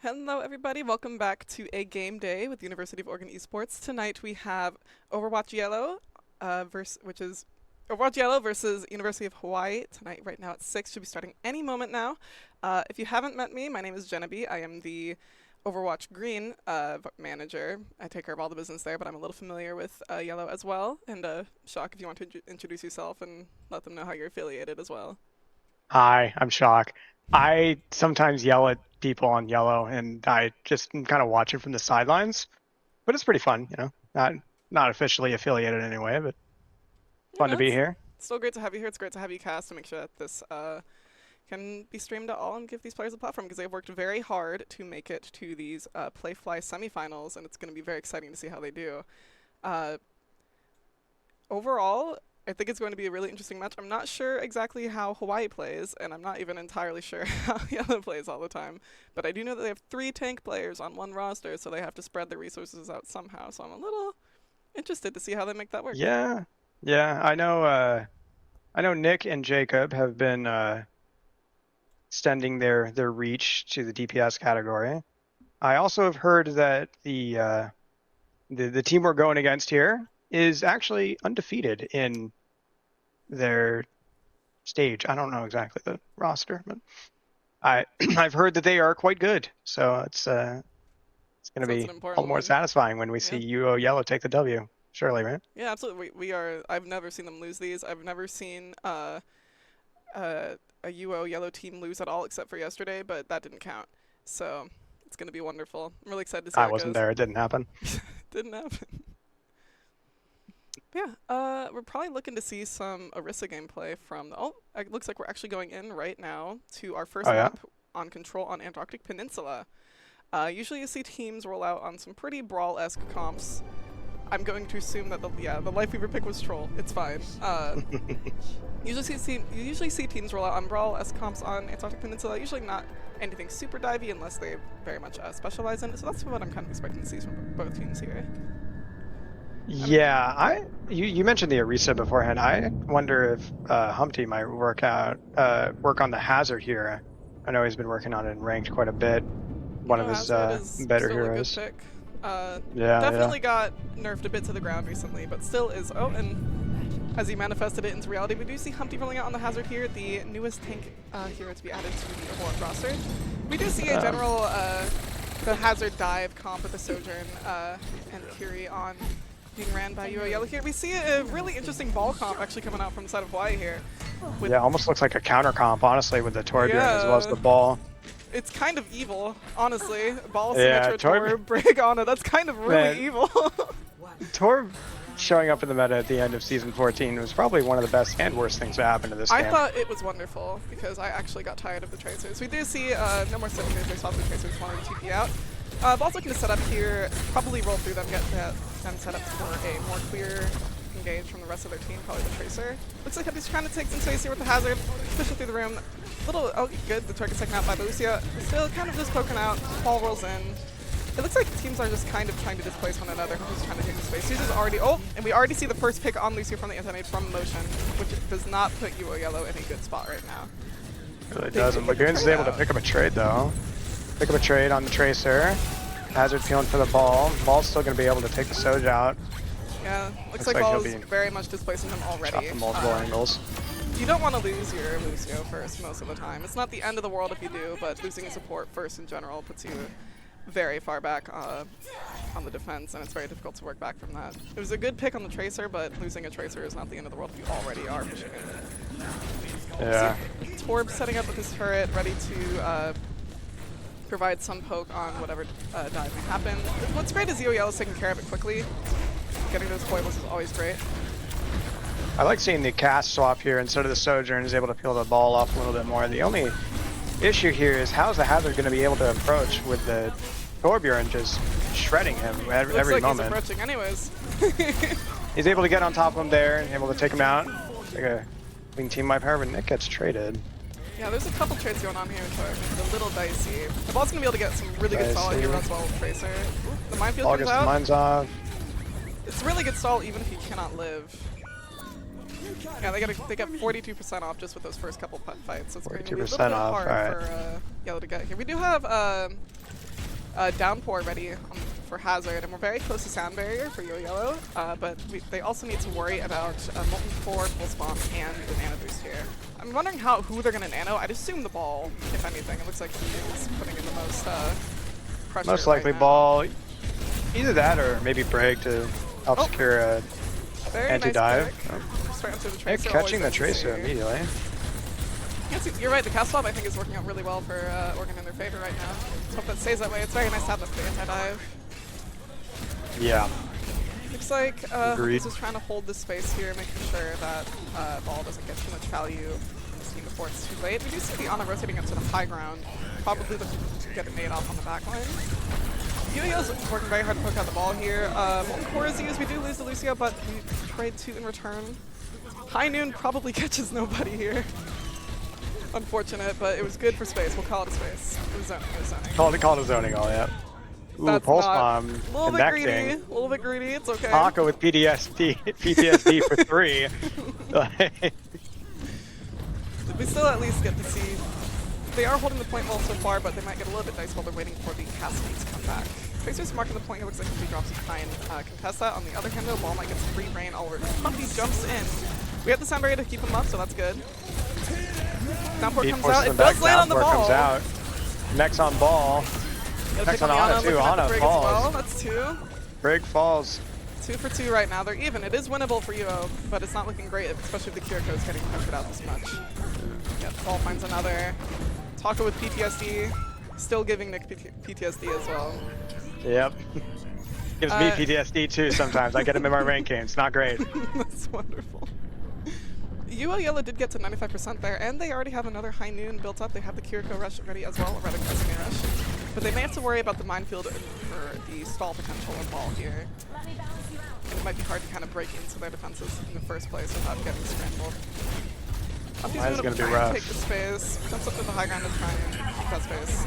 Hello, everybody. Welcome back to a game day with the University of Oregon Esports. Tonight we have Overwatch Yellow, which is Overwatch Yellow versus University of Hawaii. Tonight, right now at 6, should be starting any moment now. If you haven't met me, my name is Genevieve. I am the Overwatch Green manager. I take care of all the business there, but I'm a little familiar with Yellow as well. And Shock, if you want to introduce yourself and let them know how you're affiliated as well. Hi, I'm Shock. I sometimes yell at people on yellow, and I just kind of watch it from the sidelines. But it's pretty fun, Not officially affiliated anyway, but You fun know, to be it's here. still great to have you here. It's great to have you cast to make sure that this can be streamed to all and give these players a platform because they've worked very hard to make it to these PlayFly semifinals, and it's going to be very exciting to see how they do. Uh, Overall, I think it's going to be a really interesting match. I'm not sure exactly how Hawaii plays, and I'm not even entirely sure how Yellow plays all the time. But I do know that they have 3 tank players on one roster, so they have to spread their resources out somehow. So I'm a little interested to see how they make that work. Yeah, yeah. I know Nick and Jacob have been extending their reach to the DPS category. I also have heard that the team we're going against here is actually undefeated in their stage. I don't know exactly the roster, but I I've heard that they are quite good. So it's going to So it's an be all important the more one. satisfying when we see Yeah. UO Yellow take the W. Surely, right? Yeah, absolutely. We are. I've never seen them lose these. I've never seen uh, a UO Yellow team lose at all except for yesterday, but that didn't count. So it's going to be wonderful. I'm really excited to see I how it wasn't goes. there. It didn't happen. Didn't happen. Yeah, we're probably looking to see some Orisa gameplay from oh, it looks like we're actually going in right now to our Oh first yeah. map on Control on Antarctic Peninsula. Usually you see teams roll out on some pretty brawl-esque comps. I'm going to assume that the Life Weaver pick was Troll. It's fine. You usually see teams roll out on brawl-esque comps on Antarctic Peninsula. Usually not anything super divey unless they very much specialize in it. So that's what I'm kind of expecting to see from both teams here. Yeah, you mentioned the Orisa beforehand. I wonder if Humpty might work on the hazard here. I know he's been working on it in ranked quite a bit. You One of know, his Hazard is better still a good heroes. pick. Uh, Yeah, yeah. Definitely got nerfed a bit to the ground recently, but still is. Oh, and as he manifested it into reality, we do see Humpty rolling out on the Hazard here, the newest tank hero to be added to the Overwatch roster. We do see a general the Hazard dive comp with the Sojourn and Curie on being ran by UO Yellow here. We see a really interesting ball comp actually coming out from the side of Hawaii here. With Yeah, almost looks like a counter comp, honestly, with the Torbjorn as well as yeah, the ball. it's kind of evil, honestly. Ball Yeah, Symmetra Torb, Tor Brig on it. That's kind of really man, evil. Torb showing up in the meta at the end of season 14 was probably one of the best and worst things to happen to this I game. thought it was wonderful because I actually got tired of the tracers. We do see no more centimeters. They swap the tracers, wanted to TP out. Ball's looking to set up here, probably roll through them, get them set up for a more clear engage from the rest of their team, probably the tracer. Looks like he's trying to take some space here with the hazard, pushing through the room. Oh, good, the target's taken out by Lucia. Still kind of just poking out, ball rolls in. It looks like teams are just kind of trying to displace one another, just trying to take the space. Lucia's already, oh, and we already see the first pick on Lucia from the anti-nade from motion, which does not put UO Yellow in a good spot right now. It really doesn't. Lagoon's is able to pick up a trade though. Pick up a trade on the Tracer. Hazard peeling for the ball. Ball's still going to be able to take the Soj out. Yeah, looks Looks like like Ball he'll is be very much displacing him chopped already. from multiple angles. You don't want to lose your Lucio first most of the time. It's not the end of the world if you do, but losing a support first in general puts you very far back on the defense, and it's very difficult to work back from that. It was a good pick on the Tracer, but losing a Tracer is not the end of the world if you already are pushing it. Yeah. Torb setting up with his turret, ready to provide some poke on whatever dive may happen. What's great is UO is taking care of it quickly. Getting those foibles is always great. I like seeing the cast swap here instead of the Sojourn is able to peel the ball off a little bit more. The only issue here is how's the Hazard going to be able to approach with the Torbjorn just shredding him every Looks like moment. he's approaching anyways. He's able to get on top of him there and able to take him out. Like a clean team wipe. However, Nick gets traded. Yeah, there's a couple trades going on here which are a little dicey. The ball's going to be able to get some really good solid here as well with Tracer. Ooh, the minefield Ball comes gets the out. mines off. It's really good stall even if you cannot live. Yeah, they got 42% off just with those first couple fights. So it's going to be a little bit 42% off, hard alright. for Yellow to get here. We do have Downpour ready for Hazard, and we're very close to Sound Barrier for Yellow, but they also need to worry about Molten Core, Full Spawn, and the Nano Boost here. I'm wondering who they're going to nano. I'd assume the ball, if anything. It looks like he is putting in the most pressure. Most likely right ball, either that or maybe Brig to help secure a anti-dive. Straight into the Nick Tracer. catching the Tracer immediately. You're right, the cast swap I think is working out really well for Oregon in their favor right now. Let's hope that stays that way. It's very nice to have the anti-dive. Yeah. Looks like he's just trying to hold the space here, making sure that ball doesn't get too much value in this team before it's too late. We do see the Ana rotating up to the high ground, probably looking to get it made off on the back line. Yo-Yo's working very hard to poke out the ball here. Molten Core is used, we do lose to Lucio, but we trade 2 in return. High Noon probably catches nobody here. Unfortunate, but it was good for space. We'll call it a space. It was zoning. It was zoning. Called it zoning, all yeah. Ooh, That's pulse not, bomb a little bit greedy. A little bit greedy. It's okay. Taka with PTSD for 3. We still at least get to see. They are holding the point well so far, but they might get a little bit dicey while they're waiting for the Cascade to come back. Tracer's marking the point. It looks like he drops a kind contest that. On the other hand, though, ball might get free reign all over. Humpty jumps in. We have the Sound Barrier to keep him up, so that's good. Downpour comes out. It does land on the ball. Comes out. Next on ball. Next on Ana too. Ana falls. Well. That's 2. Brig falls. 2 for 2 right now. They're even. It is winnable for UO, but it's not looking great, especially if the Kiriko is getting pressured out this much. Yep, ball finds another. Taka with PTSD. Still giving Nick PTSD as well. Yep. Gives me PTSD too sometimes. I get him in my rankings. It's not great. That's wonderful. UO Yellow did get to 95% there, and they already have another High Noon built up. They have the Kiriko rush ready as well, or rather Casimir rush. But they may have to worry about the minefield for the stall potential of ball here. And it might be hard to kind of break into their defenses in the first place without getting scrambled. Mine's going to be rough. rough. Take the space, jumps up to the high ground and try and keep that space.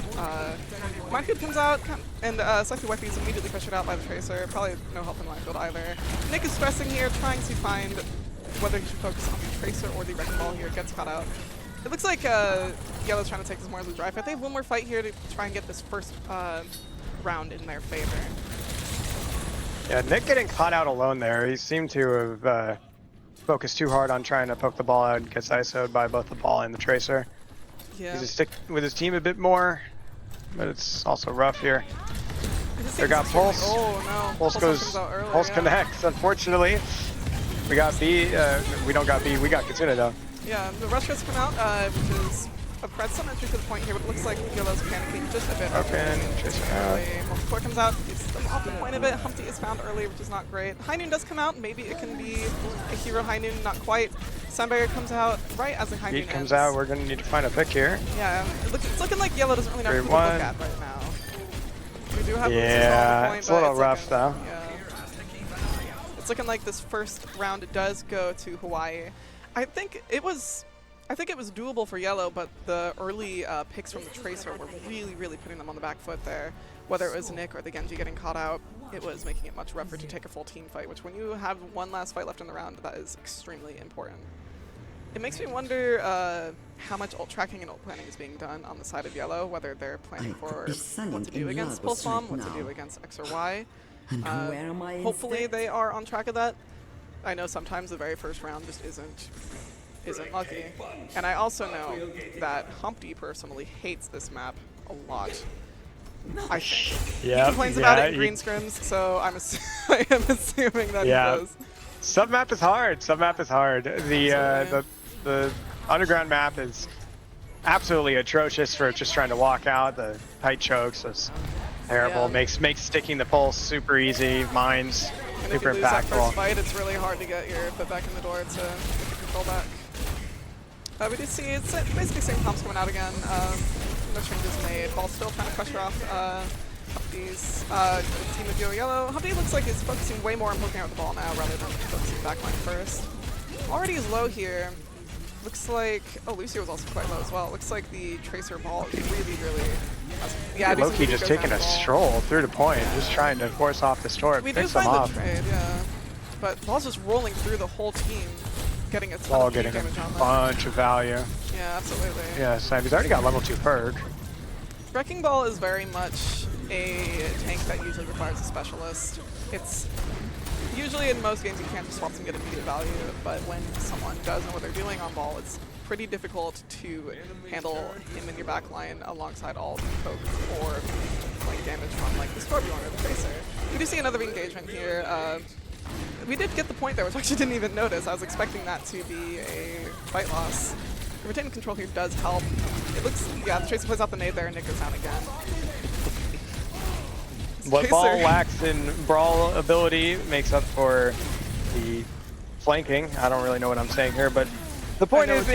Minefield comes out, and Sexy Wifey is immediately pressured out by the Tracer. Probably no help in Minefield either. Nick is stressing here, trying to find whether he should focus on the Tracer or the Wrecking Ball here. Gets caught out. It looks like Yellow's trying to take this more as a dry fight. They have one more fight here to try and get this first round in their favor. Yeah, Nick getting caught out alone there. He seemed to have focused too hard on trying to poke the ball out and gets ISO'd by both the ball and the Tracer. Yeah. He's to stick with his team a bit more, but it's also rough here. They got Pulse. Oh no. Pulse goes. Pulse connects. Unfortunately, we got B. We don't got B. We got Katsuna though. Yeah, the rush has come out, which is a threat some entry to the point here, but it looks like Yellow's panicking just a bit. Open, Tracer out. Molten Core comes out, he's still off the point a bit. Humpty is found early, which is not great. High Noon does come out, maybe it can be a hero High Noon, not quite. Sound Barrier comes out right as the High Noon ends. comes out, we're going to need to find a pick here. Yeah, it's looking like Yellow doesn't really know who to look at right now. We do have yeah, point, it's a little rough though. Yeah. It's looking like this first round does go to Hawaii. I think it was doable for Yellow, but the early picks from the Tracer were really putting them on the back foot there. Whether it was Nick or the Genji getting caught out, it was making it much rougher to take a full team fight, which when you have one last fight left in the round, that is extremely important. It makes me wonder how much ult tracking and ult planning is being done on the side of Yellow, whether they're planning for what to do against Pulse Bomb, what to do against X or Y. Hopefully they are on track of that. I know sometimes the very first round just isn't lucky. And I also know that Humpty personally hates this map a lot. I think. He complains about it in green scrims, so I am assuming that he does. Submap is hard. Submap is hard. The underground map is absolutely atrocious for just trying to walk out. The tight chokes is terrible. Makes sticking the pulse super easy. Mines and super if you lose impactful. That first fight, it's really hard to get your foot back in the door to get the control back. We do see it's basically same comps coming out again. No changes made. Ball still trying to pressure off Humpty's team of Yellow. Humpty looks like he's focusing way more on poking out the ball now rather than focusing backline first. Already is low here. Looks like Lucio was also quite low as well. Looks like the Tracer ball is really. Loki just taking a stroll through the point, just trying to force off the store. We do find the trade, yeah. But ball's just rolling through the whole team, getting a ton of damage on them. A bunch of value. Yeah, absolutely. Yeah, Snipey's already got level 2 perk. Wrecking Ball is very much a tank that usually requires a specialist. It's usually in most games you can't just swap and get immediate value, but when someone does know what they're doing on ball, it's pretty difficult to handle him in your back line alongside all the poke or like damage from like the Scorpion or the Tracer. We do see another engagement here. We did get the point there, which I actually didn't even notice. I was expecting that to be a fight loss. Retaining control here does help. It looks, yeah, the Tracer plays out the nade there and Nick goes down again. What Ball lacks in brawl ability makes up for the flanking. I don't really know what I'm saying here, but the point is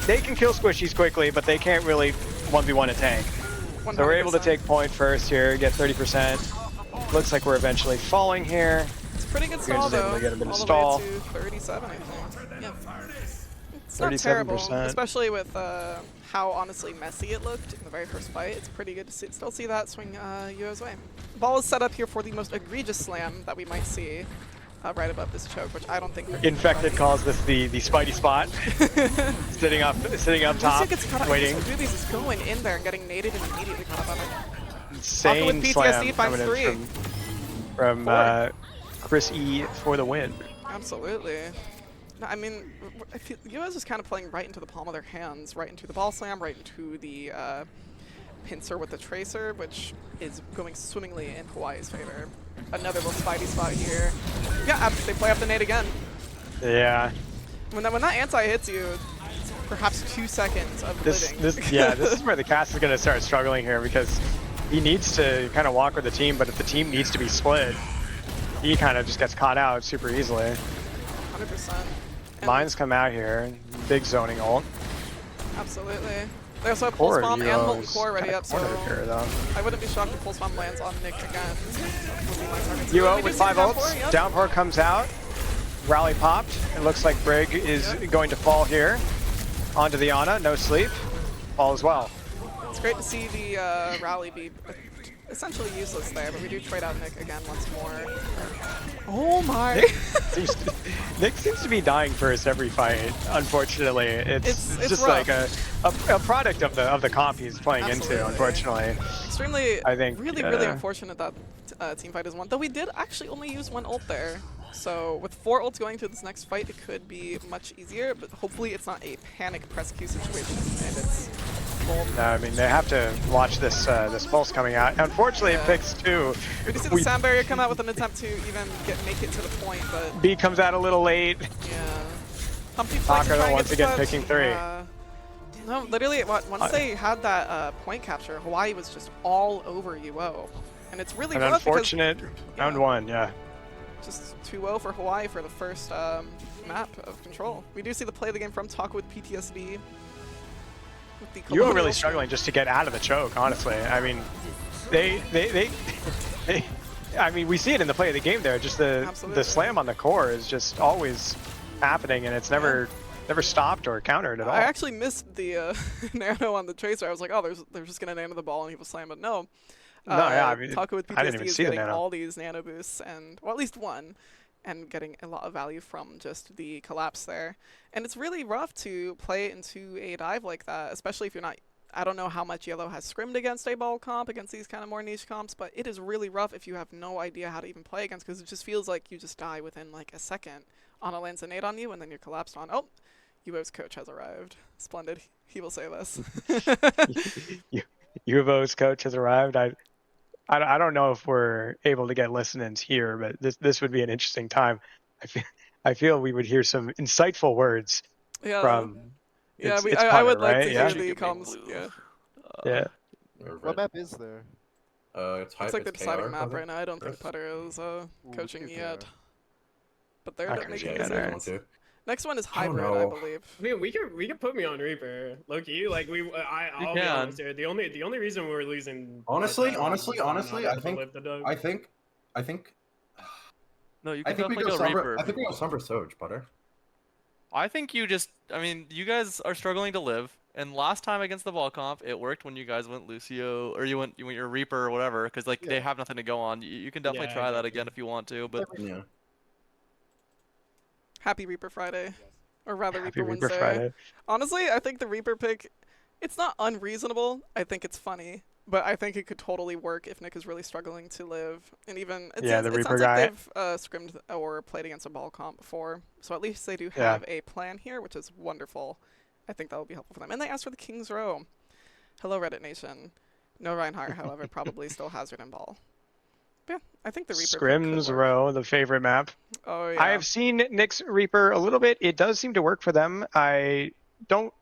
they can kill squishies quickly, but they can't really 1v1 a tank. 100%. So we're able to take point first here, get 30%. Looks like we're eventually falling here. It's a pretty good stall though. Get a bit all of the stall. way to 37, I think. Yeah. It's 37%. not terrible, especially with how honestly messy it looked in the very first fight. It's pretty good to still see that swing Yuo's way. Ball is set up here for the most egregious slam that we might see right above this choke, which I don't think Infected calls this the Spidey spot. sitting up top, waiting. So Ruby's is going in there and getting naded and immediately caught up on it. Insane with PTSD slam finds coming 3. from Chris E for the win. Absolutely. No, I mean, I feel US is kind of playing right into the palm of their hands, right into the ball slam, right into the pincer with the Tracer, which is going swimmingly in Hawaii's favor. Another little Spidey spot here. Yeah, they play up the nade again. Yeah. When that anti hits you, it's perhaps 2 seconds of living. This is where the cast is going to start struggling here, because he needs to kind of walk with the team, but if the team needs to be split, he kind of just gets caught out super easily. 100%. Mines come out here, big zoning ult. Absolutely. They also have Pulse Bomb and Molten Core ready up, so here, I wouldn't be shocked if Pulse Bomb lands on Nick again. Yuo with 5 ults, yep. Downpour comes out, Rally popped. It looks like Brig is going to fall here. Onto the Ana, no sleep. Fall as well. It's great to see the Rally be essentially useless there, but we do trade out Nick again once more. Oh my! Nick seems to be dying first every fight. Unfortunately, it's just rough. like a product of the comp he's playing into. Unfortunately, extremely, I think really unfortunate that team fight is won. Though we did actually only use 1 ult there, so with 4 ults going to this next fight, it could be much easier. But hopefully, it's not a panic press Q situation, and it's. I mean, they have to watch this this pulse coming out. Unfortunately, it picks 2. We can see the sound barrier come out with an attempt to even make it to the point, but B comes out a little late. Yeah. Humpty Takano once again picking 3. No, literally, once they had that point capture, Hawaii was just all over UO, and it's really an rough unfortunate round 1. Yeah. Just 2-0 for Hawaii for the first map of Control. We do see the play of the game from Taco with PTSD. You were really struggling just to get out of the choke, honestly. I mean, I mean, we see it in the play of the game there. Just the slam on the core is just always happening, and it's never stopped or countered at all. I actually missed the nano on the Tracer. I was like, oh, they're just gonna nano the ball and he will slam, but no. I mean, Taco with I didn't PTSD even is see getting the nano. all these nano boosts, and well, at least 1. And getting a lot of value from just the collapse there. And it's really rough to play into a dive like that, especially if you're not, I don't know how much Yellow has scrimmed against a ball comp, against these kind of more niche comps, but it is really rough if you have no idea how to even play against, because it just feels like you just die within like a second. Ana lands a nade on you, and then you're collapsed on. Oh, UO's coach has arrived. Splendid. He will say this. UO's coach has arrived. I don't know if we're able to get listen-ins here, but this would be an interesting time. I feel we would hear some insightful words from. Yeah, it's I Putter, would like right? to hear the comms. Yeah. What map is there? It's like the deciding map right now. I don't think Putter is coaching yet, but they're making decisions. Next one is hybrid, I believe. I mean, we could put me on Reaper, low-key. Like I'll be honest here. The only reason we're losing. Honestly, I think. No, you I can think we definitely go go Sombra. Reaper. I think we go Sombra Soj, Butter. I think you just, I mean, you guys are struggling to live, and last time against the ball comp, it worked when you guys went Lucio, or you went your Reaper or whatever, because like they have nothing to go on. You can definitely try that again if you want to, but Yeah. Happy Reaper Friday, or rather Happy Reaper Reaper Wednesday. Friday. Honestly, I think the Reaper pick, it's not unreasonable. I think it's funny. But I think it could totally work if Nick is really struggling to live. And even it Yeah, sounds, the it Reaper sounds guy. like they've scrimmed or played against a ball comp before. So at least they do have a plan here, which is wonderful. I think that will be helpful for them. And they asked for the King's Row. Hello, Reddit Nation. No Reinhardt, however, probably still Hazard and Ball. But yeah, I think the Reaper Scrim's could work. Row, the favorite map. Oh, yeah. I have seen Nick's Reaper a little bit. It does seem to work for them. I don't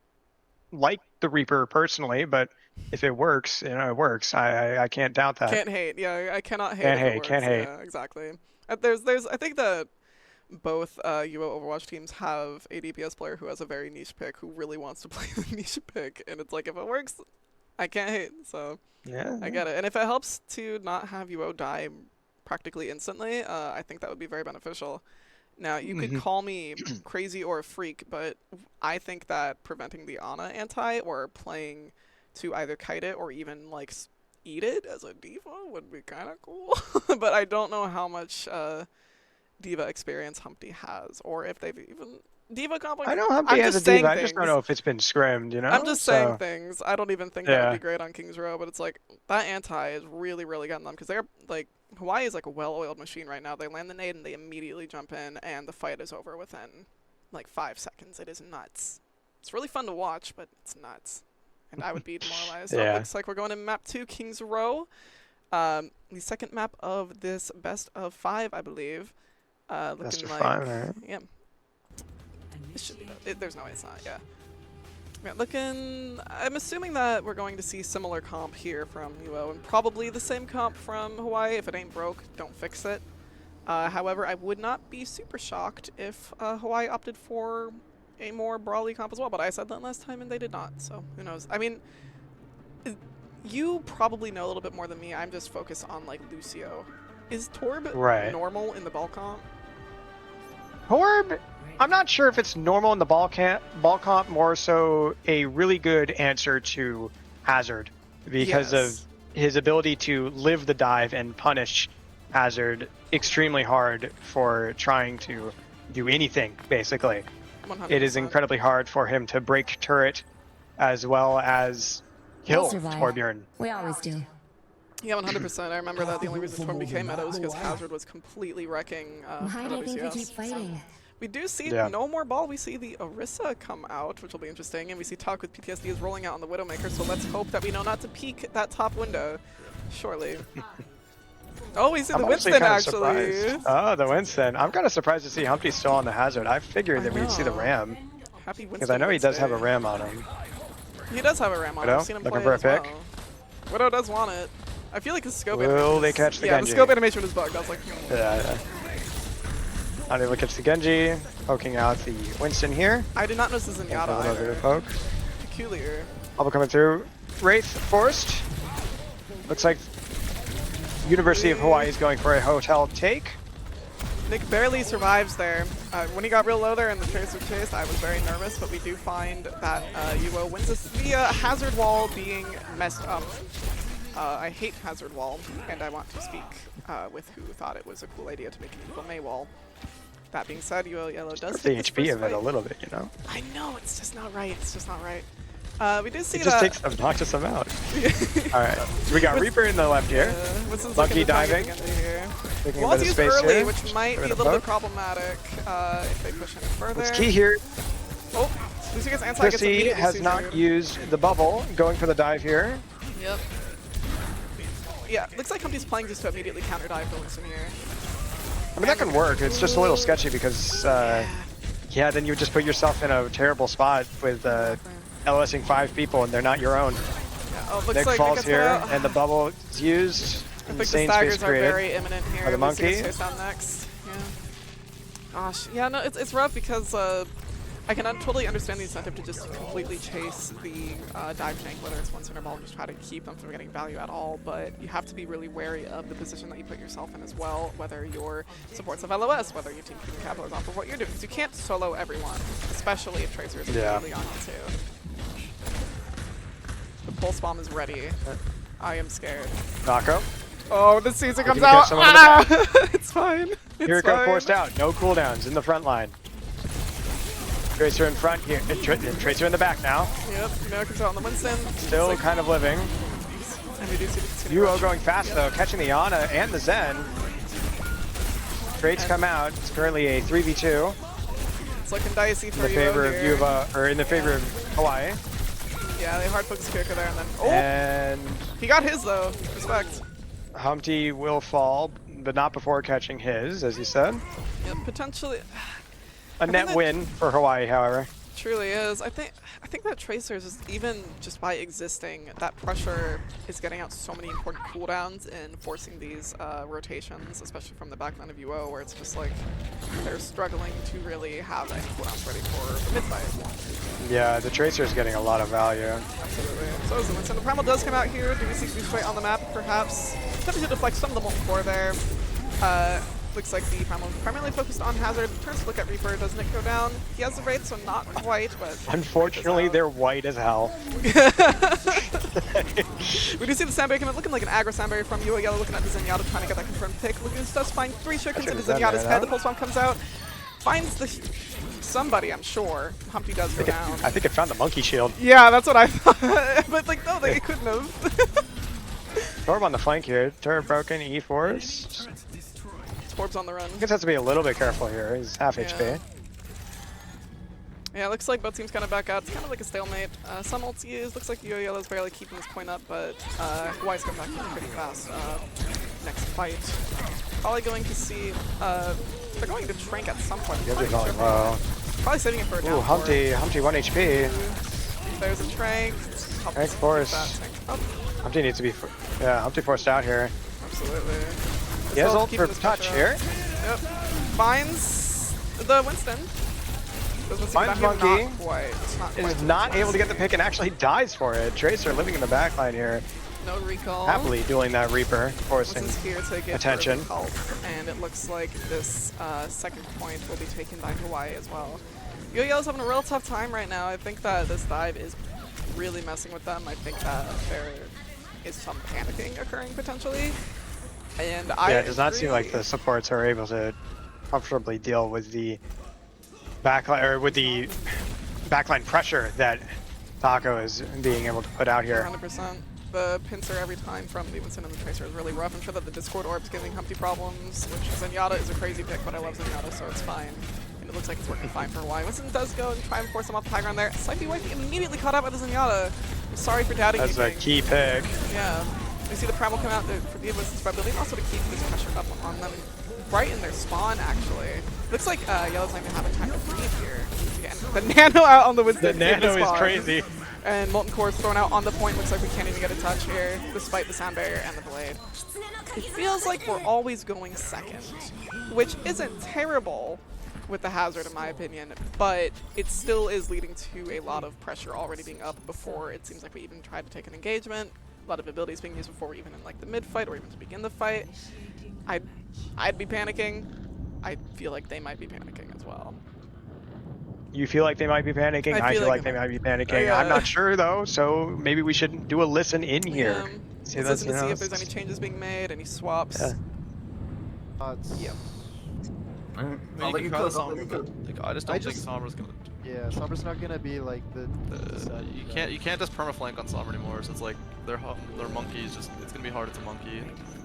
like the Reaper personally, but if it works, it works. I can't doubt that. Can't hate. Yeah, I cannot hate. Can't if it hate, works. can't hate. Yeah, exactly. I think that both UO Overwatch teams have a DPS player who has a very niche pick who really wants to play the niche pick, and it's like if it works, I can't hate. So Yeah, I get it. And if it helps to not have UO die practically instantly, I think that would be very beneficial. Now, you could call me crazy or a freak, but I think that preventing the Ana anti or playing to either kite it or even like eat it as a diva would be kind of cool. But I don't know how much diva experience Humpty has, or if they've even diva comp. I know Humpty has a diva. I just don't know if it's been scrimmed, you know? I'm just saying things. I don't even think that would be great on King's Row, but it's like that anti is really, really getting them because they're like Hawaii is like a well-oiled machine right now. They land the nade and they immediately jump in, and the fight is over within like 5 seconds. It is nuts. It's really fun to watch, but it's nuts. And I would be demoralized. So it looks like we're going to map 2, King's Row. The second map of this best of 5, I believe. Looking best of like 5, right? Yeah. It should be. There's no way it's not. Yeah. Yeah, I'm assuming that we're going to see similar comp here from UO, and probably the same comp from Hawaii. If it ain't broke, don't fix it. However, I would not be super shocked if Hawaii opted for a more brawly comp as well, but I said that last time and they did not, so who knows. I mean, you probably know a little bit more than me. I'm just focused on, like, Lucio. Is Torb normal in the ball comp? Torb, I'm not sure if it's normal in the ball comp, more so a really good answer to Hazard because of his ability to live the dive and punish Hazard extremely hard for trying to do anything, basically. 100%. It is incredibly hard for him to break turret as well as kill Torbjorn. We always do. Yeah, 100%. I remember that the only reason Torb became meta was because Hazard was completely wrecking Why do you think we keep fighting? We do see no more ball. We see the Orisa come out, which will be interesting, and we see Talk with PTSD is rolling out on the Widowmaker, so let's hope that we know not to peek that top window. Surely. Oh, we see the Winston, actually. Oh, the Winston. I'm kind of surprised to see Humpty still on the Hazard. I figured that we'd see the Ram. Happy Winston. Because I know he does have a Ram on him. He does have a Ram on him. I've seen him looking play for a pick? well. Widow does want it. I feel like the scope animation. Will they catch the Genji? Yeah, the scope animation is bugged. I was like, Yeah. Not able to catch the Genji. Poking out the Winston here. I did not notice this in Yada A little bit either. of poke. Peculiar. Bubble coming through. Wraith forced. Looks like University of Hawaii is going for a hotel take. Nick barely survives there. When he got real low there in the Tracer chase, I was very nervous, but we do find that UO wins this via Hazard Wall being messed up. I hate Hazard Wall, and I want to speak with who thought it was a cool idea to make an equal May Wall. That being said, UO Yellow does the HP of it a little bit, you know? I know, it's just not right. It's just not right. We do see it just takes an obnoxious amount. Alright, so we got Reaper in the left here. Lucky diving. Taking a bit of space early, here. which might be a little bit problematic if they push any further. It's key here. Oh, Lucy gets anti. Chrissy has not used the bubble, going for the dive here. Yep. Yeah, looks like Humpty's playing just to immediately counter dive the Winston here. I mean, that can work. It's just a little sketchy because, yeah, then you would just put yourself in a terrible spot with LSing 5 people and they're not your own. Yeah, Nick falls here, and the bubble is used. I think the staggers are very imminent here. By the monkey. Chase down next. Yeah. Gosh, yeah, no, it's rough because I can totally understand the incentive to just completely chase the dive tank, whether it's Winston or Ball, and just try to keep them from getting value at all, but you have to be really wary of the position that you put yourself in as well, whether you're supports of LOS, whether your team can capitalize off of what you're doing, because you can't solo everyone, especially if Tracer is immediately on you too. The pulse bomb is ready. I am scared. Knocko. Oh, the Caesar comes out! Ah! It's fine. Here it comes forced out. No cooldowns in the front line. Tracer in front here. Tracer in the back now. Yep, now comes out on the Winston. Still kind of living. And we do see the continued UO rush. going fast Yep. though, catching the Ana and the Zen. Trades come out. It's currently a 3v2 It's looking dicey in for the favor of here. Yuva, or in the favor of Hawaii. Yeah, they hard focus Kiriko there, and then And he got his though. Respect. Humpty will fall, but not before catching his, as you said. Yep, potentially. A net that- win for Hawaii, however. Truly is. I think that Tracer is even just by existing, that pressure is getting out so many important cooldowns and forcing these rotations, especially from the backline of UO, where it's just like they're struggling to really have any cooldowns ready for the mid fight. Yeah, the Tracer is getting a lot of value. Absolutely. So is the Winston. The Primal does come out here. Do we see straight on the map, perhaps? Attempting to deflect some of the molten core there. Looks like the Primal is primarily focused on Hazard. Turns to look at Reaper. Doesn't it go down? He has the raid, so not quite, but... Unfortunately, they're white as hell. We do see the Sandberry coming, looking like an aggro Sandberry from UO Yellow, looking at the Zenyatta, trying to get that confirmed pick. Looking does find 3 shurikens into Zenyatta's head. The Pulse Bomb comes out. Finds the... somebody, I'm sure. Humpty does go down. I think it found the monkey shield. Yeah, that's what I thought. But, like, no, they couldn't have. Torb on the flank here. Turret broken, E force. Torb's on the run. I guess has to be a little bit careful here. He's half HP. Yeah, it looks like both teams kind of back out. It's kind of like a stalemate. Some ults used. Looks like UO Yellow's barely keeping this point up, but Hawaii's come back pretty fast. Next fight. Probably going to see... they're going to Trank at some point. You'll be going low. Probably saving it for a down. Ooh, Humpty 1 HP. There's a Trank. Trank force. Oh, Humpty needs to be... Yeah, Humpty forced out here. absolutely. He has Still ult keeping for this touch pressure here. up. Yep. Finds the Winston. Finds Not Monkey. quite. Not Is quite. not able to get the pick and actually dies for it. Tracer living in the backline here. No recall. Happily dueling that Reaper, forcing Winston's here to get attention. further help, and it looks like this second point will be taken by Hawaii as well. UO Yellow's having a real tough time right now. I think that this dive is really messing with them. I think that there is some panicking occurring potentially. And Yeah, it does not seem like the supports are able to comfortably deal with the backline or with the backline pressure that Taco is being able to put out here. 100%. The pincer every time from the Winston and the Tracer is really rough. I'm sure that the Discord Orb's giving Humpty problems, which Zenyatta is a crazy pick, but I love Zenyatta, so it's fine. And it looks like it's working fine for Hawaii. Winston does go and try and force him off the high ground there. Cypher Wifey immediately caught up with the Zenyatta. I'm sorry for doubting That's a anything. key pick. Yeah. We see the Primal come out for the Winston's ability, also to keep this pressure up on them right in their spawn, actually. Looks like Yellow's not even having time to breathe here. Again, the Nano out on the Winston. The Nano is spawn. crazy. And Molten Core is thrown out on the point. Looks like we can't even get a touch here, despite the sound barrier and the blade. It feels like we're always going second, which isn't terrible with the Hazard in my opinion, but it still is leading to a lot of pressure already being up before it seems like we even tried to take an engagement. A lot of abilities being used before we're even in like the mid fight or even to begin the fight. I'd be panicking. I feel like they might be panicking as well. You feel like they might be panicking? I feel like they might be panicking. I'm not sure though, so maybe we should do a listen in here. Yeah. See, Let's listen to see if there's any changes being made, any swaps. Yeah. Yep. I'll let you cook. I'll let you cook. I just don't think Sombra's gonna. Yeah, Sombra's not gonna be like the. You can't just permaflank on Sombra anymore. So it's like their monkeys just it's gonna be harder to monkey.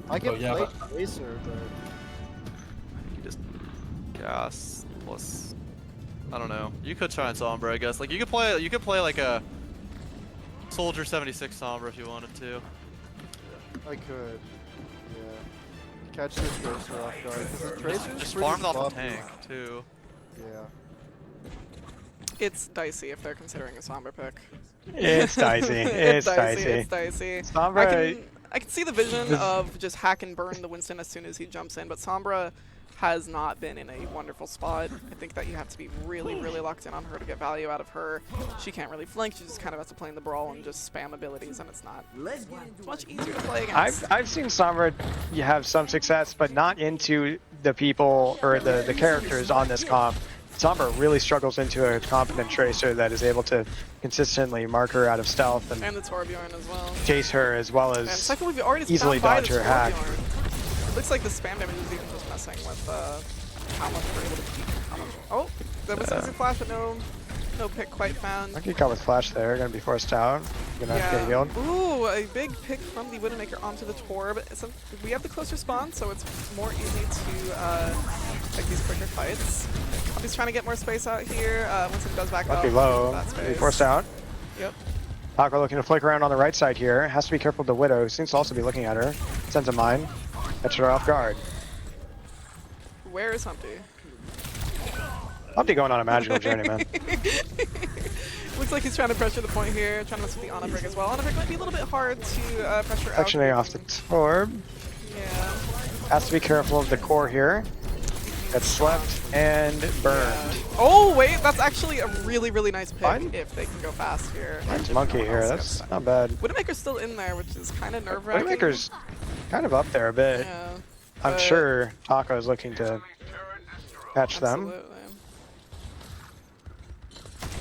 I can yeah, play Tracer, but You just gas plus. I don't know. You could try on Sombra, I guess. Like you could play like a Soldier 76 Sombra if you wanted to. I could. Yeah. Catch this Tracer off guard. 'Cause the Tracer's Just pretty farm it off the buffy. tank too. Yeah. It's dicey if they're considering a Sombra pick. It's dicey. It's dicey. It's dicey. Sombra, I can see the vision of just hack and burn the Winston as soon as he jumps in, but Sombra has not been in a wonderful spot. I think that you have to be really, really locked in on her to get value out of her. She can't really flank. She just kind of has to play in the brawl and just spam abilities, and it's much easier to play against. I've seen Sombra have some success, but not into the people or the characters on this comp. Sombra really struggles into a competent Tracer that is able to consistently mark her out of stealth and the Torbjorn as well. chase her as well And as second, we've already easily spammed by dodge the her hack. Torbjorn. Looks like the spam damage is even just messing with how much we're able to keep. Oh, the Winston has a flash, but no No pick quite found. Monkey caught with flash there, gonna be forced out. Gonna have to get healed. Ooh, a big pick from the Widowmaker onto the Torb. So we have the closer spawn, so it's more easy to take these quicker fights. He's trying to get more space out here. Once it does back up, Lucky low. that Be space. forced out. Yep. Taco looking to flick around on the right side here. Has to be careful of the Widow, who seems to also be looking at her. Sends a mine. Catch her off guard. Where is Humpty? Humpty going on a magical journey, man. Looks like he's trying to pressure the point here, trying to mess with the Ana Brick as well. Ana Brick might be a little bit hard to pressure out. Sectioning off the Torb. Yeah. Has to be careful of the core here. Gets swept and burned. Oh wait, that's actually a really, really nice pick Fine. if they can go fast here. Nice monkey here. That's not bad. Widowmaker's still in there, which is kind of nerve-wracking. Widowmaker's kind of up there a bit. Yeah, I'm but- sure Taco is looking to catch them. Absolutely.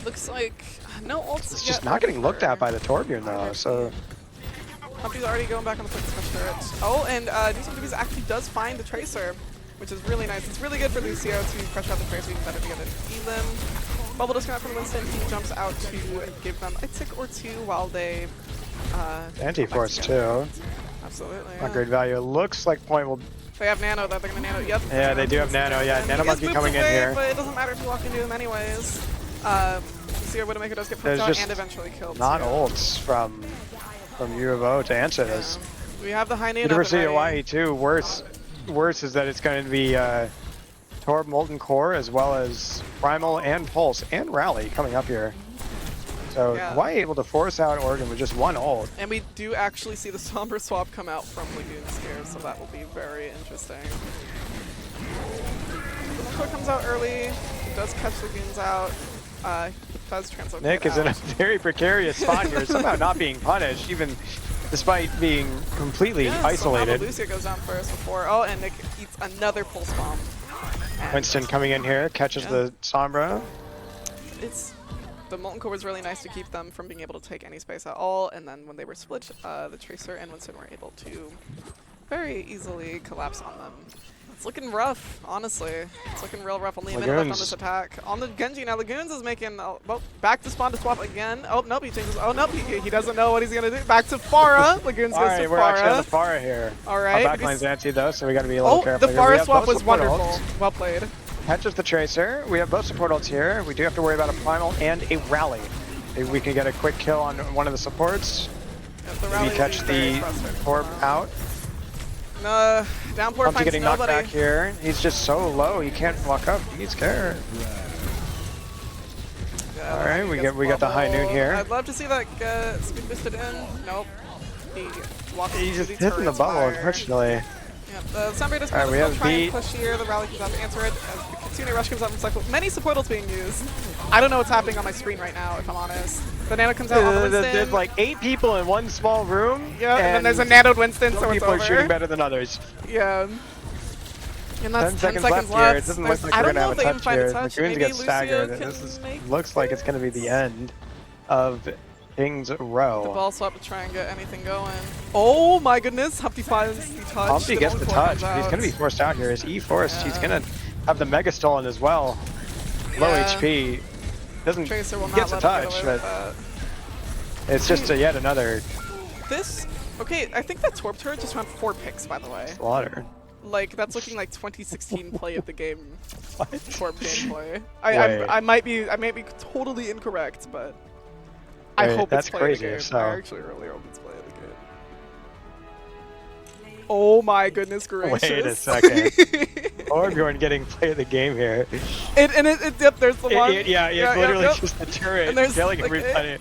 Looks like no ults It's yet just not getting looked at by the Torbjorn though, so Humpty's already going back on the quick special turret. Oh, and Deuce actually does find the Tracer, which is really nice. It's really good for Lucio to pressure out the Tracer, even better to get it Elim. Bubble disconnect from Winston, he jumps out to give them a tick or two while they anti-force too. Absolutely. Not great value. It looks like point will. They have nano though, they're gonna nano, yep. Yeah, they do have nano. Yeah, And nano he gets monkey booped coming in away, here. But it doesn't matter if you walk into him anyways. Lucio Widowmaker does get There's pushed out just and eventually killed. not too. ults from U of O to answer this. We have the high noon. University of Hawaii too. Worse is that it's going to be Torb Molten Core as well as Primal and Pulse and Rally coming up here. So Yeah. Hawaii able to force out Oregon with just one ult. And we do actually see the Somber swap come out from Lagoons here, so that will be very interesting. The Core comes out early, does catch Lagoons out, does translate. Nick is in a very precarious spot here, somehow not being punished, even despite being completely isolated. So Lucio goes down first before. Oh, and Nick eats another pulse bomb. And Winston coming in here, catches the Sombra. The Molten Core was really nice to keep them from being able to take any space at all, and then when they were split, the Tracer and Winston were able to very easily collapse on them. It's looking rough, honestly. It's looking real rough. Only a minute left on this attack. On the Genji now, Lagoons is making, well, back to spawn to swap again. Oh, nope, he changes. Oh, nope, he doesn't know what he's going to do. Back to Pharah. Lagoons goes to Pharah. We're actually on the Pharah here. All right. Our backline's anti though, so we got to be a little careful. The here. We Pharah have swap both was support wonderful. ults. Well played. Catches the Tracer. We have both support ults here. We do have to worry about a Primal and a Rally. Maybe we can get a quick kill on one of the supports. Yep, the Maybe rally catch will be very the frustrating. Orb out. Downpour Humpty finds getting knocked nobody. back here. He's just so low, he can't walk up. He's scared. Yeah, All right, he we gets got the high noon bubbled. here. I'd love to see that get speed boosted in. Nope. He walks He's just through hitting the turret's bubble, fire. unfortunately. Yeah, the Sunbreak does Alright, we have try and beat. push here. The rally comes out to answer it. As the Kitsune Rush comes out from cycle. Many support ults being used. I don't know what's happening on my screen right now, if I'm honest. The Nano comes out on the Winston. There's like 8 people in one small room. Yeah, and then there's a nanoed Winston, so some it's people over. are shooting better than others. Yeah. And that's 10 seconds left here. It doesn't look like I we're don't gonna know have if a they even touch find a here. touch. Lagoons Maybe get Lucio staggered. can This make looks like it's going to be the end of King's the Row. ball swap to try and get anything going. Oh my goodness, Humpty finds the touch. Humpty gets the Molten touch. Core comes He's out. going to be forced out here. Is E forced? He's Yeah. going to have the Mega stolen as well. Low Yeah. HP. Doesn't Tracer will not gets a let him get touch, away with but that. it's just yet another Okay, I think that Torb turret just went 4 picks, by the way. slaughter. Like, that's looking like 2016 play of the game. What? Torb gameplay. Wait. I might be totally incorrect, but I Wait, hope that's it's play of the crazy, game. so- I actually really hope it's play of the game. Oh my goodness gracious. Wait a second. Orbjorn getting play of the game here. Yep, there's the one. Yeah, it's literally just the turret And there's, killing like, everybody.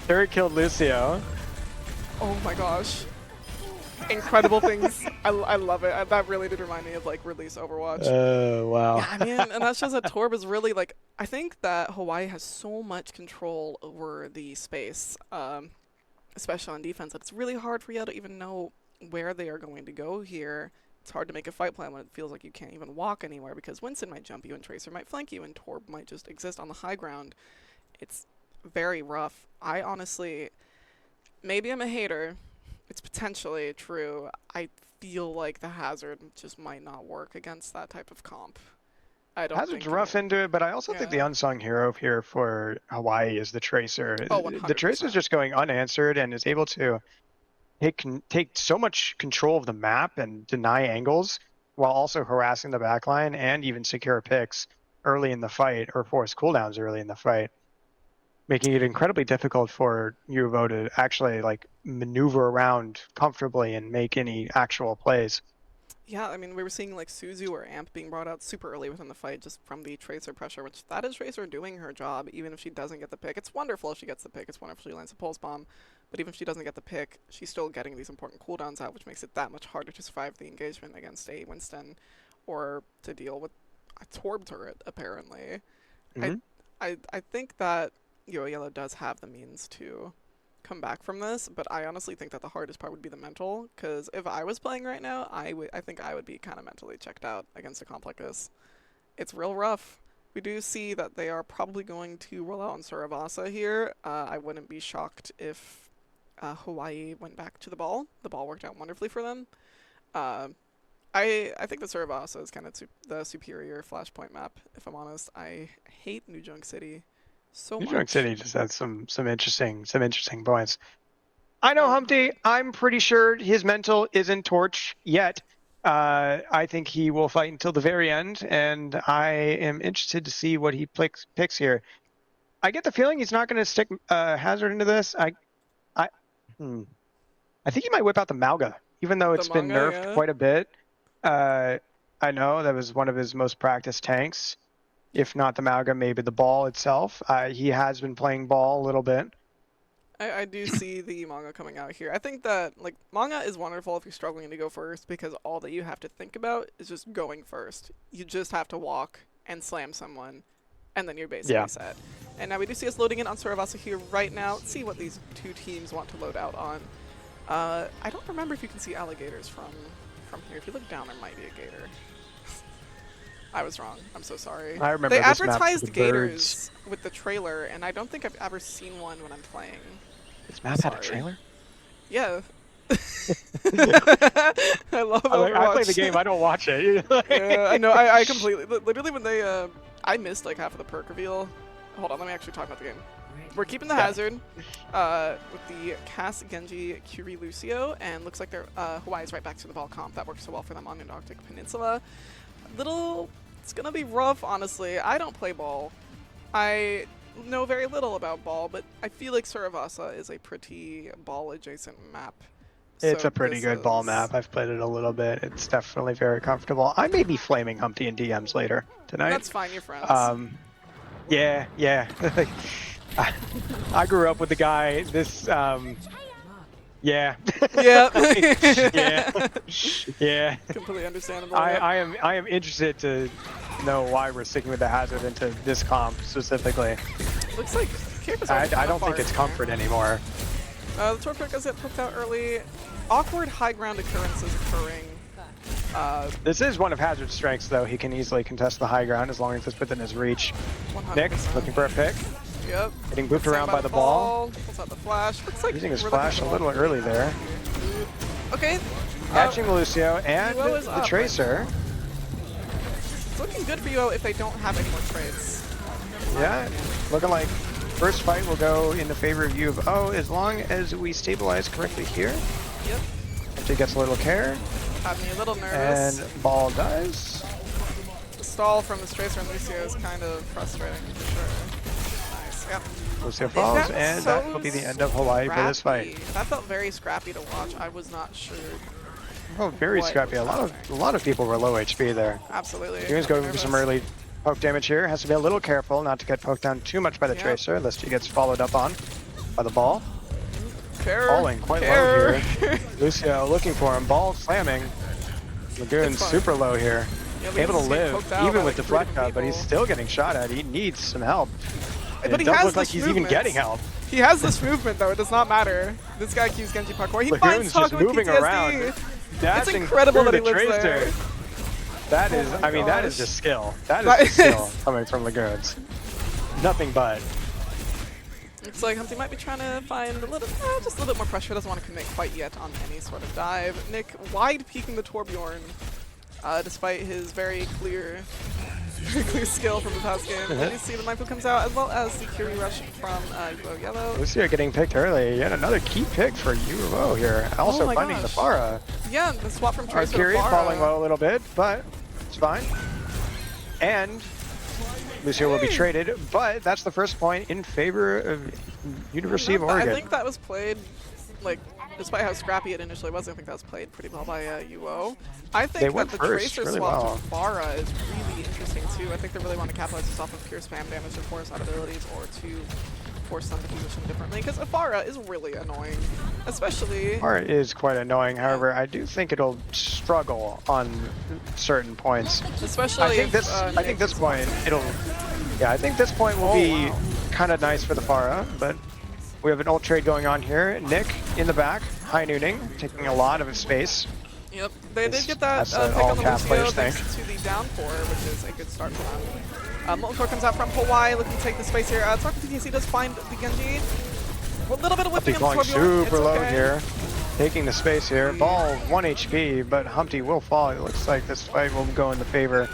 Turret killed Lucio. Oh my gosh. Incredible things. I love it. That really did remind me of like release Overwatch. Oh, wow. Yeah, I mean, and that shows that Torb is really like, I think that Hawaii has so much control over the space, especially on defense, that it's really hard for you to even know where they are going to go here. It's hard to make a fight plan when it feels like you can't even walk anywhere because Winston might jump you and Tracer might flank you and Torb might just exist on the high ground. It's very rough. I honestly, maybe I'm a hater. It's potentially true. I feel like the hazard just might not work against that type of comp. I don't Hazard's think rough into it, but I also think the Yeah. unsung hero here for Hawaii is the Tracer. Oh, The Tracer's 100%. just going unanswered and is able to take so much control of the map and deny angles while also harassing the backline and even secure picks early in the fight or force cooldowns early in the fight, making it incredibly difficult for U of O to actually like maneuver around comfortably and make any actual plays. Yeah, I mean, we were seeing like Suzu or Amp being brought out super early within the fight just from the Tracer pressure, which that is Tracer doing her job, even if she doesn't get the pick. It's wonderful if she gets the pick, it's wonderful if she lands a pulse bomb, but even if she doesn't get the pick, she's still getting these important cooldowns out, which makes it that much harder to survive the engagement against a Winston or to deal with a Torb turret, apparently. Mm-hmm. I think that Yellow does have the means to come back from this, but I honestly think that the hardest part would be the mental, because if I was playing right now, I think I would be kind of mentally checked out against a comp like this. It's real rough. We do see that they are probably going to roll out on Suravasa here. I wouldn't be shocked if Hawaii went back to the ball. The ball worked out wonderfully for them. I think the Suravasa is kind of the superior Flashpoint map, if I'm honest. I hate New Junk City so much. New York City just has some interesting points. I know Humpty. I'm pretty sure his mental isn't torch yet. I think he will fight until the very end, and I am interested to see what he picks here. I get the feeling he's not going to stick Hazard into this. I think he might whip out the Mauga, even though it's been nerfed quite a bit. I know that was one of his most practiced tanks. If not the Mauga, maybe the ball itself. He has been playing ball a little bit. I do see the manga coming out here. I think that like manga is wonderful if you're struggling to go first, because all that you have to think about is just going first. You just have to walk and slam someone, and then you're basically set. And now we do see us loading in on Suravasa here right now. Let's see what these two teams want to load out on. I don't remember if you can see alligators from here. If you look down, there might be a gator. I was wrong. I'm so sorry. I remember they this map advertised with the gators with the trailer, and I don't think I've ever seen one when I'm playing. This map had a trailer? Yeah. I love Overwatch. I play the game. I don't watch it. Yeah, I know. I completely. Literally, when they I missed like half of the perk reveal. Hold on. Let me actually talk about the game. We're keeping the Hazard with the Cass, Genji, Curie, Lucio, and looks like they're Hawaii's right back to the ball comp. That works so well for them on the Arctic Peninsula. It's gonna be rough, honestly. I don't play ball. I know very little about ball, but I feel like Suravasa is a pretty ball-adjacent map. It's so a pretty good ball map. I've played it a little bit. It's definitely very comfortable. I may be flaming Humpty in DMs later tonight. That's fine, you're friends. Yeah. I grew up with the guy. This, yeah. Yeah. Completely understandable. I am interested to know why we're sticking with the Hazard into this comp specifically. Looks like I don't think it's comfort anymore. The torpedo does get poked out early. Awkward high ground occurrences occurring. This is one of Hazard's strengths, though. He can easily contest the high ground as long as it's within his reach. 100%. Nick, looking for a pick. Yep. Getting booped around by the ball. Pulls out the flash. Looks like using his flash a little early there. Okay. Catching Lucio and the Tracer. It's looking good for you if they don't have any more trades. Yeah, looking like first fight will go in the favor of U of O as long as we stabilize correctly here. Yep. Empty gets a little care. Had me a little nervous. And ball dies. The stall from this Tracer and Lucio is kind of frustrating for sure. Nice. Yep. Lucio falls, and that will be the end of Hawaii for this fight. That felt very scrappy to watch. I was not sure. Oh, very scrappy. A lot of people were low HP there. Absolutely. Here's going for some early poke damage here. Has to be a little careful not to get poked down too much by the Tracer, lest he gets followed up on by the ball. Falling quite low here. Lucio looking for him. Ball slamming. Lagoon's super low here. Yeah, able to live, even with deflect up, but he's still getting shot at. He needs some help. But it doesn't look like he's even getting help. He has this movement, though. It does not matter. This guy keeps Genji parkour. He Lagoon's finds just Taco with moving PTSD. around. It's incredible that he lives there. That is, I mean, that is just skill. That is just skill coming from Lagoons. Nothing but. Looks like Humpty might be trying to find a little, just a little bit more pressure. Doesn't want to commit quite yet on any sort of dive. Nick wide peeking the Torbjorn, despite his very clear Very clear skill from the past game. You see the Mindful comes out, as well as the Curie Rush from Yellow. Lucio getting picked early. Yet another key pick for UO here. Also my finding the gosh. Pharah. Yeah, the swap from Tracer to Curie Pharah. falling low a little bit, but it's fine. And Lucio will be traded, but that's the first point in favor of University of Oregon. I think that was played, like, despite how scrappy it initially was, I think that was played pretty well by UO. I think that the Tracer really swap well. to Pharah is really interesting too. I think they really want to capitalize this off of pure spam damage to force out abilities or to force them to position differently, because Pharah is really annoying, especially... Pharah is quite annoying, however, I do think it'll struggle on certain points. Especially I think this point will be kind of nice for the Pharah, but we have an ult trade going on here. Nick in the back, high nooning, taking a lot of his space. Yep, they did get that pick on the Lucio thanks to the downpour, which is a good start for them. Molten Core comes out from Hawaii, looking to take the space here. Talk to TTC does find the Genji. A little bit of whipping on the falling Scorpion. super low here, taking the space here. Ball 1 HP, but Humpty will fall. It looks like this fight will go in the favor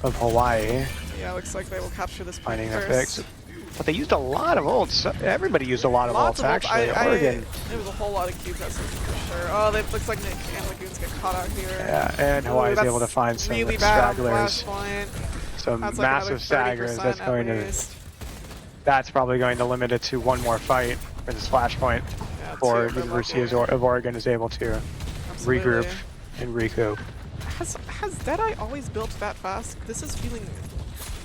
of Hawaii. Yeah, looks like they will capture this point Finding the first. fix. But they used a lot of ults. Everybody used a lot of ults, actually. Oregon. There was a whole lot of Q presses for sure. Oh, it looks like Nick and Lagoons get caught out here. Yeah, and Hawaii is able to find some really bad on stragglers. Flashpoint. Some That's like massive staggers. another 30% That's going at to. least. That's probably going to limit it to one more fight for this flashpoint. Yeah, Or two for University local. of Oregon is able to Absolutely. regroup and recoup. Has Deadeye always built that fast? This is feeling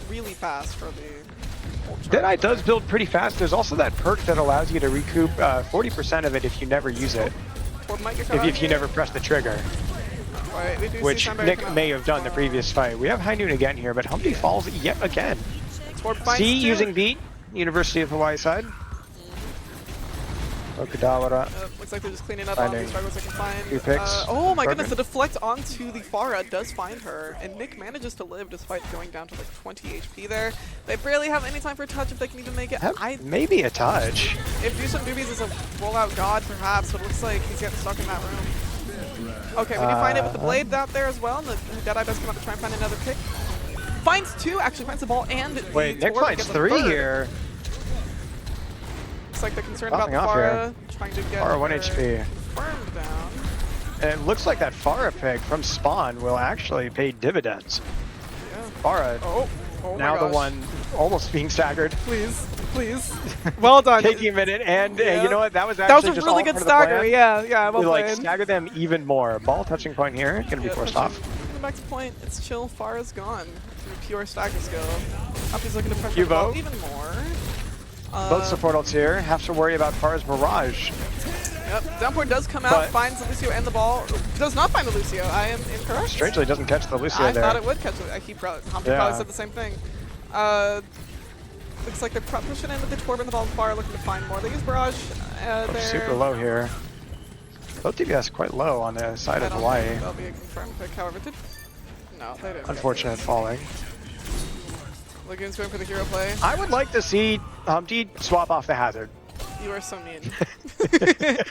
really fast for the Ultra. Deadeye does build pretty fast. There's also that perk that allows you to recoup 40% of it if you never use it. Torb might get caught out If you here. never press the trigger, Right, we do see which Sunbury Nick come out. may have done the previous fight. We have High Noon again here, but Humpty falls yet again. Torb finds C two. using beat, University of Hawaii side. Okadawara. Looks like they're just cleaning up all the Finding struggles they can find. few picks. Oh my Broken. goodness, the deflect onto the Pharah does find her, and Nick manages to live despite going down to like 20 HP there. They barely have any time for a touch if they can even make it. Maybe a touch. If Do Some Doobies is a rollout god, perhaps, but it looks like he's getting stuck in that room. Okay, we do find it with the blade out there as well, and the Deadeye does come out to try and find another pick. Finds two, actually finds the ball and the Wait, Nick Torb finds gets a 3 third. here. Looks like they're concerned about the Popping off Pharah, trying to get Pharah 1 her HP. farmed down. And it looks like that Pharah pick from Spawn will actually pay dividends. Yeah. Pharah, Oh now my the gosh. one almost being staggered. Please, please. Well done. Taking a minute, and Yeah. you know what? That was That was actually a just really all good part of the stagger. plan. Yeah, well To like played. stagger them even more. Ball touching point here, gonna be Yeah, forced touching. off. Coming back to point, it's chill. Pharah's gone through pure stagger skill. Humpty's looking to pressure You the ball vote? even more. Both support ults here. Have to worry about Pharah's barrage. Yep, Downpour does come out, But- finds the Lucio and the ball. Does not find the Lucio. I am incorrect. Strangely, doesn't catch the Lucio I there. thought it would catch it. Humpty Yeah. probably said the same thing. Looks like they're pushing in with the Torb and the ball and Pharah, looking to find more. They use barrage there. Super low here. Both DPS quite low on the side I of don't Hawaii. think that'll be a confirmed pick. However, no, they didn't. Unfortunate falling. Lagoon's going for the hero play. I would like to see Humpty swap off the hazard. You are so mean.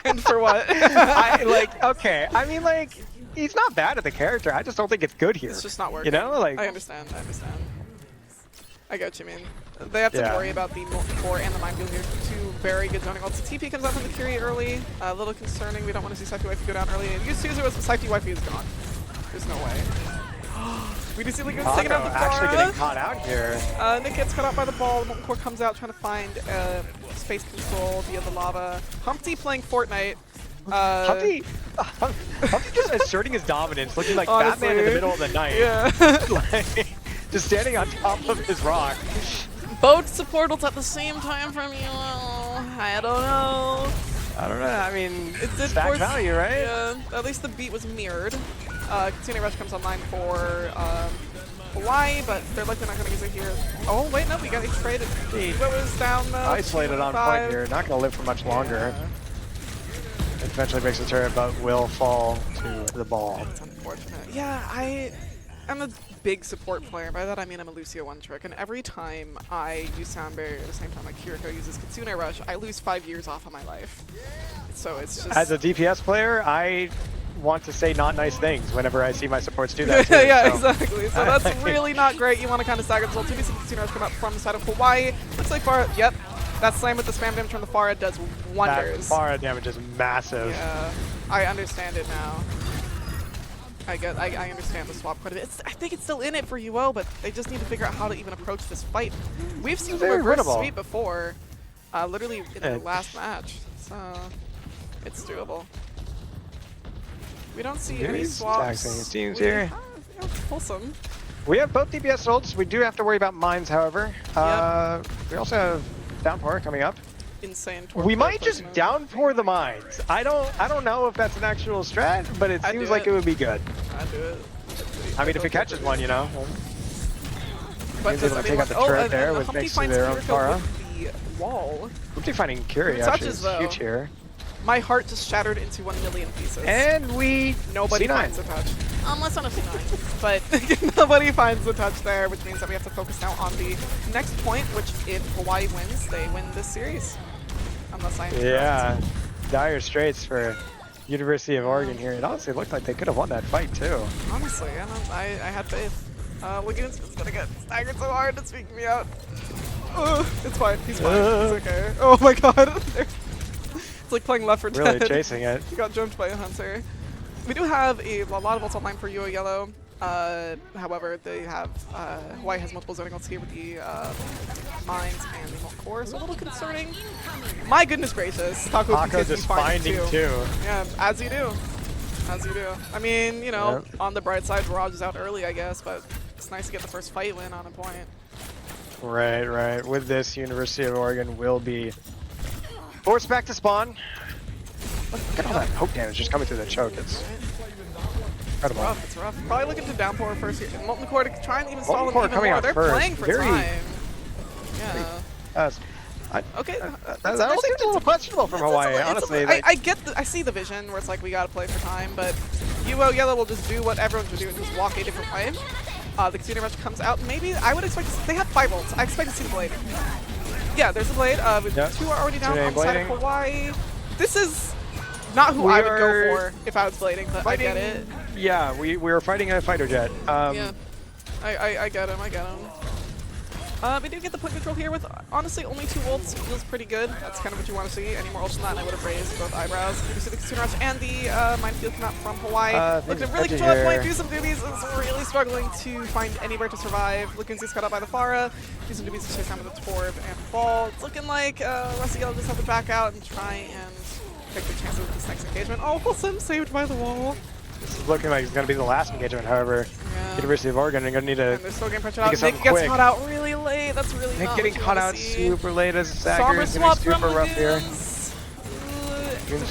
And for what? Okay. I mean, like, he's not bad at the character. I just don't think it's good here. It's just not working. You know, like. I understand. I get what you mean. They have to Yeah. worry about the Molten Core and the Minefield here. Two very good zoning ults. The TP comes out from the Curie early. A little concerning. We don't want to see Safety Wifey go down early. And use Caesar was Safety Wifey is gone. There's no way. We do see Lagoon's taking out the actually getting Pharah. caught out here. Nick gets cut out by the ball. The Molten Core comes out trying to find space control via the lava. Humpty playing Fortnite. Humpty just asserting his dominance, looking like Honestly, Batman in the middle of the night. Yeah. Like, just standing on top of his rock. Both support ults at the same time from you. I don't know. I don't know. I mean, It did stack force- value, right? Yeah, at least the beat was mirrored. Katsune Rush comes online for Hawaii, but they're likely not going to use it here. Oh, wait, no, we got it traded. What was down though? Isolated on 2-5. point here. Not going to live for much longer. Eventually makes a turret, but will fall to the ball. It's unfortunate. Yeah, I'm a big support player. By that I mean I'm a Lucio one trick, and every time I use Sound Barrier at the same time like Kiriko uses Katsune Rush, I lose 5 years off of my life. So it's just... As a DPS player, I want to say not nice things whenever I see my supports do that too. Yeah, so. exactly. So that's really not great. You want to kind of stagger this. 2v6 casinos come up from the side of Hawaii. Looks like Pharah, yep. That slam with the spam damage from the Pharah does wonders. That Pharah damage is massive. Yeah, I understand it now. I understand the swap quite a bit. I think it's still in it for UO, but they just need to figure out how to even approach this fight. We've seen the reverse sweep before, literally in the last match, so it's doable. We don't see any swaps. Teams here. Wholesome. We have both DPS ults. We do have to worry about mines, however. We also have downpour coming up. Insane. We might just downpour the mines. I don't know if that's an actual strat, but it seems like it would be good. I'd do it. I mean, if it catches one, you know. But able to take out the turret there with next to their own Pharah. The wall. Humpty finding Curie actually is huge here. My heart just shattered into 1,000,000 pieces. And nobody finds the touch. Unless on a C9. But nobody finds the touch there, which means that we have to focus now on the next point, which if Hawaii wins, they win this series. Unless I'm correct. Dire straits for University of Oregon here. It honestly looked like they could have won that fight too. Honestly, I had faith. Lagoon's just gonna get staggered so hard, it's freaking me out. It's fine, he's fine, it's okay. Oh my god. It's like playing Left 4 Dead. Really chasing it. He got jumped by a hunter. We do have a lot of ults online for UO Yellow. However, they have Hawaii has multiple zoning ults here with the mines and the core, so a little concerning. My goodness gracious, Taco just finding too. Yeah, as you do. As you do. I mean, you know, on the bright side, Raj is out early, I guess, but it's nice to get the first fight win on a point. Right. With this, University of Oregon will be forced back to spawn. Look at all that poke damage just coming through the choke. It's incredible. It's rough. Probably looking to downpour first here. Molten Core to try and even stall Molten him Core even more. coming They're out first. playing for time. Yeah. Okay. That seems a little questionable from Hawaii, honestly. I see the vision where it's like we gotta play for time, but UO Yellow will just do what everyone's been doing, just walk a different way. The Casino Rush comes out. Maybe I would expect they have 5 ults. I expect to see the blade. Yeah, there's a blade. With 2 are already down on the side of Hawaii. This is not who I would go for if I was blading, but I get it. Yeah, we were fighting a fighter jet. Yeah, I get him. We do get the point control here with, honestly, only 2 ults. Feels pretty good. That's kind of what you want to see. Any more ults than that, and I would have raised both eyebrows. You see the Casino Rush and the minefield come out from Hawaii. Looking to really control that point. Do some doobies. Is really struggling to find anywhere to survive. Lagoon's cut out by the Pharah. Do some doobies to chase down with the Torb and fall. It's looking like Resiel just have to back out and try and take the chances of this next engagement. Oh, Wilson saved by the wall. This is looking like it's going to be the last engagement, however. University of Oregon are going to need to. And they're still getting pressure out. Nick gets caught out really late. That's really Nick not getting what you caught wanna out see. super late as Zagger is going to be super rough here.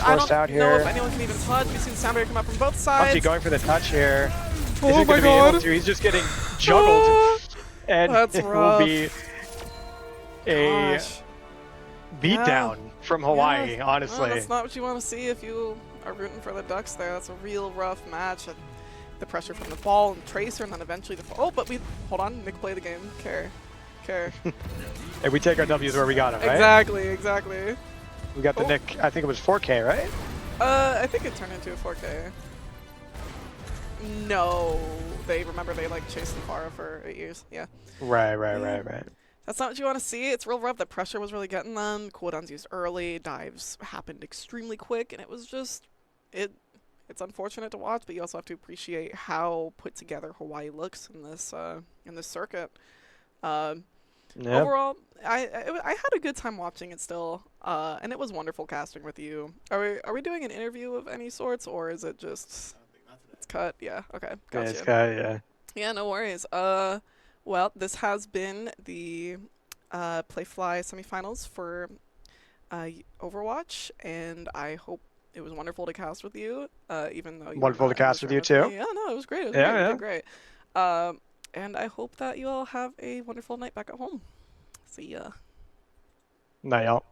I don't know if anyone can even touch. We've seen Soundbarrier come up from both sides. Humpty going for the touch here. Oh my god. He's just getting juggled. And That's it rough. will be a beatdown from Hawaii, honestly. No, that's not what you want to see if you are rooting for the Ducks there. That's a real rough match. The pressure from the ball and Tracer, and then eventually the fall. Oh, but hold on. Nick play the game. Care. Hey, we take our W's where we got them, right? Exactly. We got the Nick, I think it was 4K, right? I think it turned into a 4K. No. They like chased the Pharah for 8 years. Yeah. Right. That's not what you want to see. It's real rough. The pressure was really getting them. Cooldowns used early. Dives happened extremely quick, and it was just It's unfortunate to watch, but you also have to appreciate how put together Hawaii looks in this circuit. Overall, I had a good time watching it still, and it was wonderful casting with you. Are we doing an interview of any sorts, or is it just it's cut? Yeah. Okay. Gotcha. Yeah, it's cut. Yeah. Yeah. No worries. Well, this has been the PlayFly semifinals for Overwatch, and I hope it was wonderful to cast with you, even though you wonderful to cast with you too. Yeah, no, it was great. It was great. And I hope that you all have a wonderful night back at home. See ya. Night, y'all.